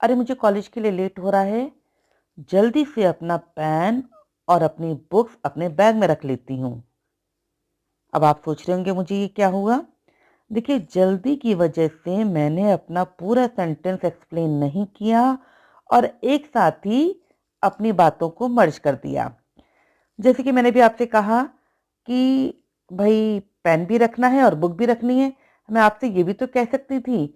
अरे मुझे कॉलेज के लिए लेट हो रहा है, जल्दी से अपना पेन और अपनी बुक्स अपने बैग में रख लेती हूँ। अब आप सोच रहे होंगे मुझे ये क्या हुआ? देखिए, जल्दी की वजह से मैंने अपना पूरा सेंटेंस एक्सप्लेन नहीं किया और एक साथ ही अपनी बातों को मर्ज कर दिया। जैसे कि मैंने भी आपसे कहा कि भई पेन भी रखना है और बुक भी रखनी है। मैं आपसे ये भी तो कह सकती थी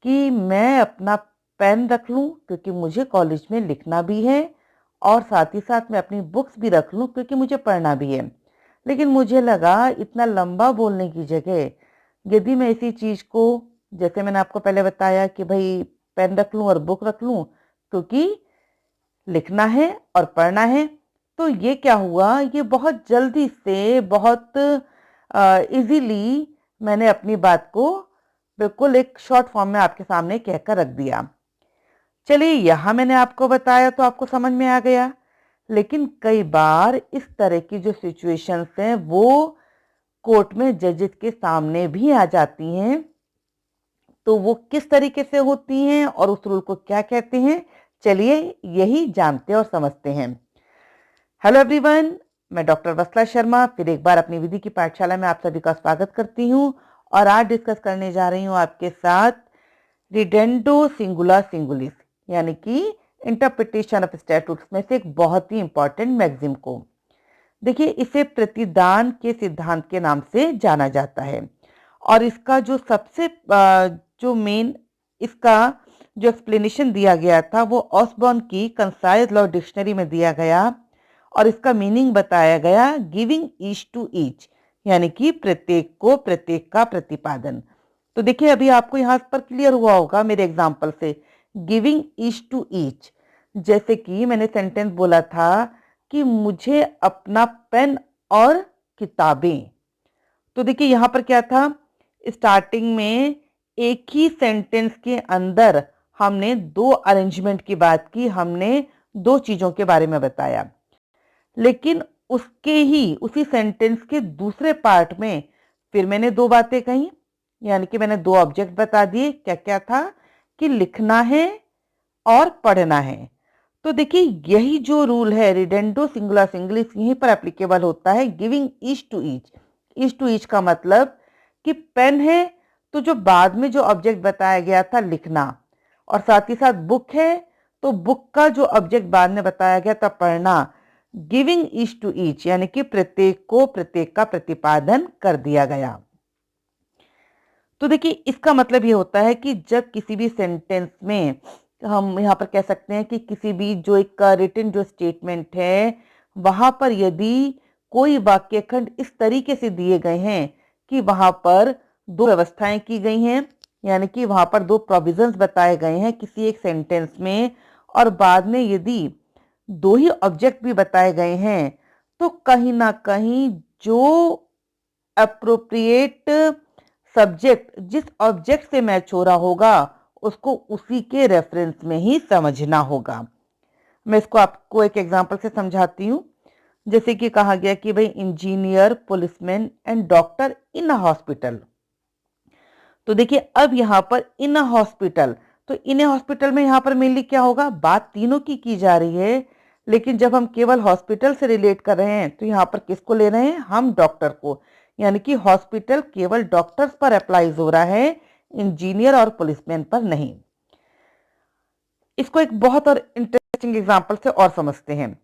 कि मैं अपना पेन रख लूँ क्योंकि मुझे कॉलेज में लिखना भी है और साथ ही साथ मैं अपनी बुक्स भी रख लूँ क्योंकि मुझे पढ़ना भी है। लेकिन मुझे लगा इतना लंबा बोलने की जगह यदि मैं इसी चीज़ को, जैसे मैंने आपको पहले बताया कि भई पेन रख लूँ और बुक रख लूँ क्योंकि लिखना है और पढ़ना है, तो ये क्या हुआ, ये बहुत जल्दी से बहुत ईज़िली मैंने अपनी बात को बिल्कुल एक शॉर्ट फॉर्म में आपके सामने कहकर रख दिया। चलिए, यहाँ मैंने आपको बताया तो आपको समझ में आ गया, लेकिन कई बार इस तरह की जो सिचुएशंस हैं वो कोर्ट में जजेस के सामने भी आ जाती हैं। तो वो किस तरीके से होती हैं और उस रूल को क्या कहते हैं, चलिए यही जानते और समझते हैं। हेलो एवरीवन, मैं डॉक्टर वत्सला शर्मा फिर एक बार अपनी विधि की पाठशाला में आप सभी का स्वागत करती हूँ और आज डिस्कस करने जा रही हूँ आपके साथ रिडेंडो सिंगुला सिंगुलिस यानी कि इंटरप्रिटेशन ऑफ स्टैट्यूट्स में से एक बहुत ही इंपॉर्टेंट मैगजिम को। देखिए, इसे प्रतिदान के सिद्धांत के नाम से जाना जाता है और इसका जो सबसे जो मेन इसका जो एक्सप्लेनेशन दिया गया था वो ऑसबॉर्न की कंसाइज लॉ डिक्शनरी में दिया गया और इसका मीनिंग बताया गया गिविंग ईच टू ईच, यानी कि प्रत्येक को प्रत्येक का प्रतिपादन। तो देखिए, अभी आपको यहाँ पर क्लियर हुआ होगा मेरे एग्जाम्पल से, गिविंग ईच टू ईच। जैसे कि मैंने सेंटेंस बोला था कि मुझे अपना पेन और किताबें। तो देखिए यहाँ पर क्या था, स्टार्टिंग में एक ही सेंटेंस के अंदर हमने दो अरेंजमेंट की बात की, हमने दो चीजों के बारे में बताया। लेकिन उसके ही उसी सेंटेंस के दूसरे पार्ट में फिर मैंने दो बातें कही, यानी कि मैंने दो ऑब्जेक्ट बता दिए। क्या क्या था कि लिखना है और पढ़ना है। तो देखिए, यही जो रूल है रिडेंडो सिंगुला सिंगुलिस यहीं पर एप्लीकेबल होता है, giving each to each. Each to each का मतलब कि पेन है तो जो बाद में जो ऑब्जेक्ट बताया गया था लिखना, और साथ ही साथ बुक है तो बुक का जो ऑब्जेक्ट बाद में बताया गया था पढ़ना। गिविंग ईच टू ईच यानी कि प्रत्येक को प्रत्येक का प्रतिपादन कर दिया गया। तो देखिए, इसका मतलब ये होता है कि जब किसी भी सेंटेंस में हम यहाँ पर कह सकते हैं कि किसी भी जो एक रिटन जो स्टेटमेंट है वहां पर यदि कोई वाक्य खंड इस तरीके से दिए गए हैं कि वहां पर दो व्यवस्थाएं की गई हैं, यानी कि वहां पर दो प्रोविजंस बताए गए हैं किसी एक सेंटेंस में, और बाद में यदि दो ही ऑब्जेक्ट भी बताए गए हैं, तो कहीं ना कहीं जो अप्रोप्रिएट सब्जेक्ट जिस ऑब्जेक्ट से मैच हो रहा होगा उसको उसी के रेफरेंस में ही समझना होगा। मैं इसको आपको एक एग्जांपल से समझाती हूँ। जैसे कि कहा गया कि भाई engineer, policeman and doctor in a hospital. तो देखिए, अब यहाँ पर इन अ हॉस्पिटल, तो इन अ हॉस्पिटल में यहाँ पर मेनली क्या होगा, बात तीनों की जा रही है। लेकिन जब हम केवल हॉस्पिटल से रिलेट कर रहे हैं तो यहाँ पर किसको ले रहे हैं, हम डॉक्टर को, यानी कि हॉस्पिटल केवल डॉक्टर्स पर अप्लाइज हो रहा है, इंजीनियर और पुलिसमैन पर नहीं। इसको एक बहुत और इंटरेस्टिंग एग्जांपल से और समझते हैं।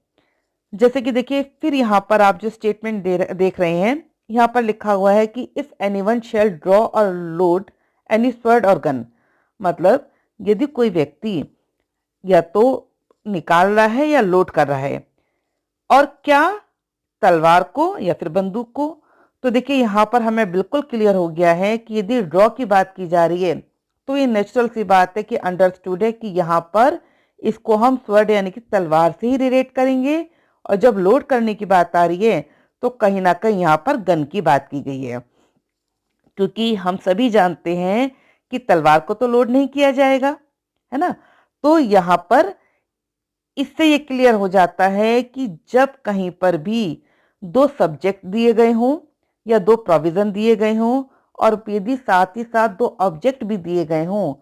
जैसे कि देखिए, फिर यहाँ पर आप जो स्टेटमेंट देख रहे हैं, यहाँ पर लिखा हुआ है कि इफ एनीवन शैल ड्रॉ और लोड एनी स्वॉर्ड और गन। मतलब यदि कोई व्यक्ति या तो निकाल रहा है या लोड कर रहा है, और क्या, तलवार को या फिर बंदूक को। तो देखिए, यहाँ पर हमें बिल्कुल क्लियर हो गया है कि यदि ड्रॉ की बात की जा रही है तो ये नेचुरल सी बात है कि अंडरस्टूड है कि यहाँ पर इसको हम स्वॉर्ड यानी कि तलवार से ही रिलेट करेंगे, और जब लोड करने की बात आ रही है तो कहीं ना कहीं यहाँ पर गन की बात की गई है, क्योंकि हम सभी जानते हैं कि तलवार को तो लोड नहीं किया जाएगा, है ना। तो यहाँ पर इससे ये क्लियर हो जाता है कि जब कहीं पर भी दो सब्जेक्ट दिए गए हों या दो प्रोविजन दिए गए हों और यदि साथ ही साथ दो ऑब्जेक्ट भी दिए गए हों,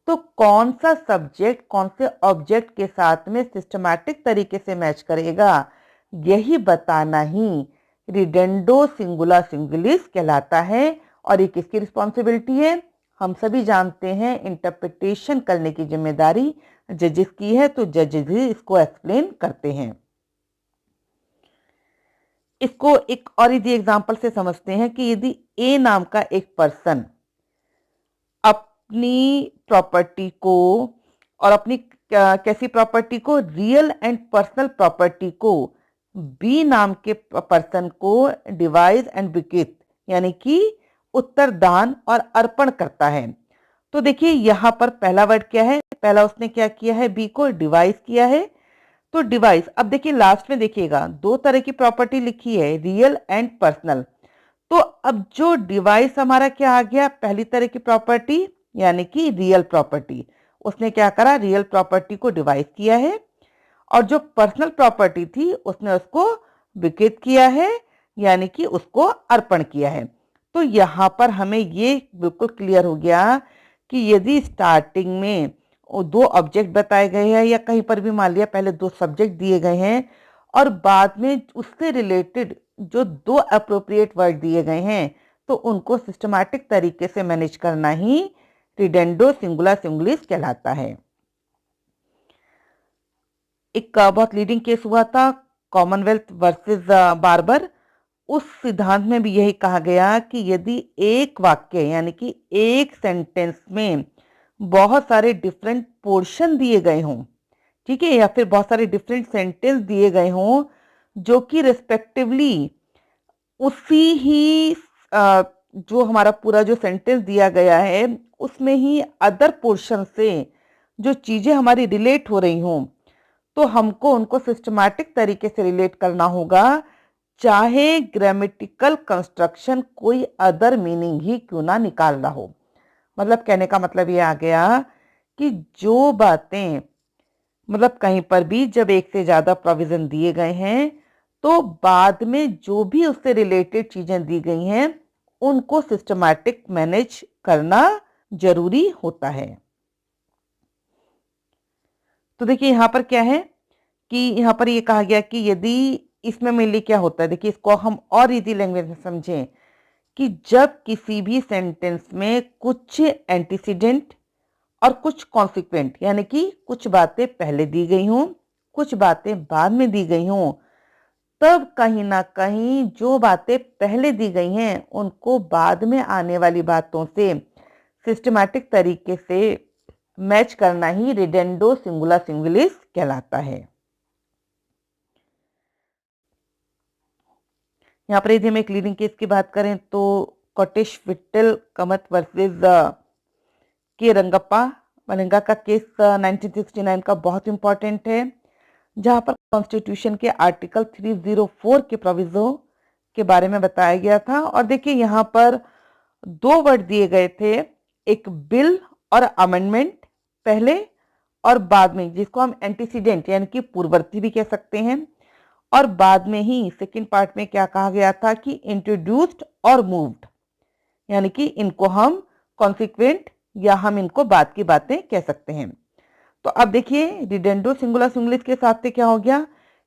तो कौन सा सब्जेक्ट कौन से ऑब्जेक्ट के साथ में सिस्टमैटिक तरीके से मैच करेगा, यही बताना ही रिडंडो सिंगुला सिंगुलिस कहलाता है। और ये किसकी रिस्पॉन्सिबिलिटी है? हम सभी जानते हैं इंटरप्रिटेशन करने की जिम्मेदारी जजेस की है, तो जजेस ही इसको एक्सप्लेन करते हैं। इसको एक और यदि एग्जांपल से समझते हैं कि यदि ए नाम का एक पर्सन अपनी प्रॉपर्टी को और अपनी कैसी प्रॉपर्टी को, रियल एंड पर्सनल प्रॉपर्टी को बी नाम के पर्सन को डिवाइस एंड बिकित यानी कि उत्तरदान और अर्पण करता है। तो देखिए यहां पर पहला वर्ड क्या है, पहला उसने क्या किया है, बी को डिवाइस किया है। तो डिवाइस, अब देखिए लास्ट में देखिएगा दो तरह की प्रॉपर्टी लिखी है, रियल एंड पर्सनल। तो अब जो डिवाइस हमारा क्या आ गया, पहली तरह की प्रॉपर्टी यानी कि रियल प्रॉपर्टी। उसने क्या करा, रियल प्रॉपर्टी को डिवाइस किया है, और जो पर्सनल प्रॉपर्टी थी उसने उसको विकृत किया है यानी कि उसको अर्पण किया है। तो यहां पर हमें ये बिल्कुल क्लियर हो गया कि यदि स्टार्टिंग में दो ऑब्जेक्ट बताए गए हैं, या कहीं पर भी मान लिया पहले दो सब्जेक्ट दिए गए हैं और बाद में उससे रिलेटेड जो दो अप्रोप्रिएट वर्ड दिए गए हैं, तो उनको सिस्टमैटिक तरीके से मैनेज करना ही रिडंडो सिंगुला सिंगुलिस कहलाता है। एक बहुत लीडिंग केस हुआ था, कॉमनवेल्थ वर्सेस बार्बर। उस सिद्धांत में भी यही कहा गया कि यदि एक वाक्य यानी कि एक सेंटेंस में बहुत सारे डिफरेंट पोर्शन दिए गए हों, ठीक है, या फिर बहुत सारे डिफरेंट सेंटेंस दिए गए हों जो कि रिस्पेक्टिवली उसी ही जो हमारा पूरा जो सेंटेंस दिया गया है उसमें ही अदर पोर्शन से जो चीजें हमारी रिलेट हो रही हों, तो हमको उनको सिस्टमैटिक तरीके से रिलेट करना होगा, चाहे ग्रामेटिकल कंस्ट्रक्शन कोई अदर मीनिंग ही क्यों ना निकाल रहा हो। मतलब कहने का मतलब ये आ गया कि जो बातें मतलब कहीं पर भी जब एक से ज्यादा प्रोविजन दिए गए हैं, तो बाद में जो भी उससे रिलेटेड चीजें दी गई हैं उनको सिस्टमैटिक मैनेज करना जरूरी होता है। तो देखिए यहां पर क्या है कि यहां पर ये कहा गया कि यदि इसमें मेनली क्या होता है, देखिए इसको हम और इजी लैंग्वेज में समझें कि जब किसी भी सेंटेंस में कुछ एंटीसीडेंट और कुछ कॉन्सिक्वेंट यानी कि कुछ बातें पहले दी गई हों, कुछ बातें बाद में दी गई हों, तब कहीं ना कहीं जो बातें पहले दी गई हैं उनको बाद में आने वाली बातों से सिस्टमैटिक तरीके से मैच करना ही रिडंडो सिंगुला सिंगुलिस कहलाता है। यहाँ पर यदि हम एक लीडिंग केस की बात करें तो कोटेश विट्ठल कमत वर्सेस के रंगप्पा मलिंगा का केस 1969 का बहुत इंपॉर्टेंट है, जहां पर कॉन्स्टिट्यूशन के आर्टिकल 304 के प्रोविजो के बारे में बताया गया था। और देखिए यहाँ पर दो वर्ड दिए गए थे, एक बिल और अमेंडमेंट पहले और बाद में, जिसको हम एंटीसीडेंट यानी कि पूर्ववर्ती भी कह सकते हैं, और बाद में ही सेकंड पार्ट में क्या कहा गया था कि इंट्रोड्यूस्ड और मूव्ड, यानी कि इनको हम कॉन्सिक्वेंट या हम इनको बाद की बातें कह सकते हैं। तो अब देखिए रिडंडो सिंगुलर सिंगुलिस के साथ से क्या हो गया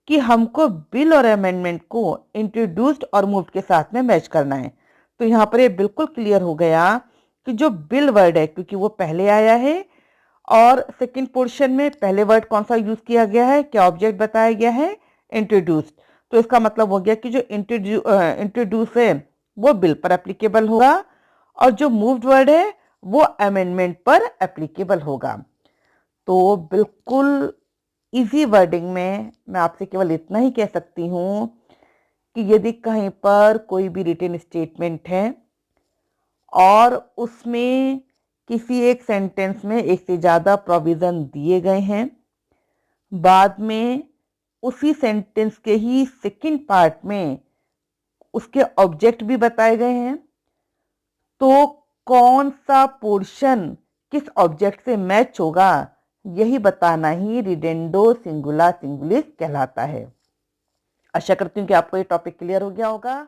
कि हमको बिल और अमेंडमेंट को इंट्रोड्यूस्ड और मूव्ड के साथ में मैच करना है। तो यहाँ पर ये बिल्कुल क्लियर हो गया कि जो बिल वर्ड है, क्योंकि वो पहले आया है और सेकंड पोर्शन में पहले वर्ड कौन सा यूज किया गया है, क्या ऑब्जेक्ट बताया गया है, इंट्रोड्यूस्ड। तो इसका मतलब हो गया कि जो इंट्रोड्यूस है वो बिल पर एप्लीकेबल होगा और जो मूव्ड वर्ड है वो अमेंडमेंट पर एप्लीकेबल होगा। तो बिल्कुल इजी वर्डिंग में मैं आपसे केवल इतना ही कह सकती हूँ कि यदि कहीं पर कोई भी रिटन स्टेटमेंट है और उसमें किसी एक सेंटेंस में एक से ज़्यादा प्रोविज़न दिए गए हैं, बाद में उसी सेंटेंस के ही सेकंड पार्ट में उसके ऑब्जेक्ट भी बताए गए हैं, तो कौन सा पोर्शन किस ऑब्जेक्ट से मैच होगा, यही बताना ही रिडंडो सिंगुला सिंगुलिस कहलाता है। आशा करती हूँ कि आपको ये टॉपिक क्लियर हो गया होगा।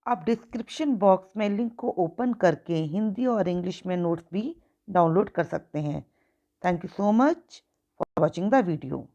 आप डिस्क्रिप्शन बॉक्स में लिंक को ओपन करके हिंदी और इंग्लिश में नोट्स भी डाउनलोड कर सकते हैं। Thank you so much for watching the video.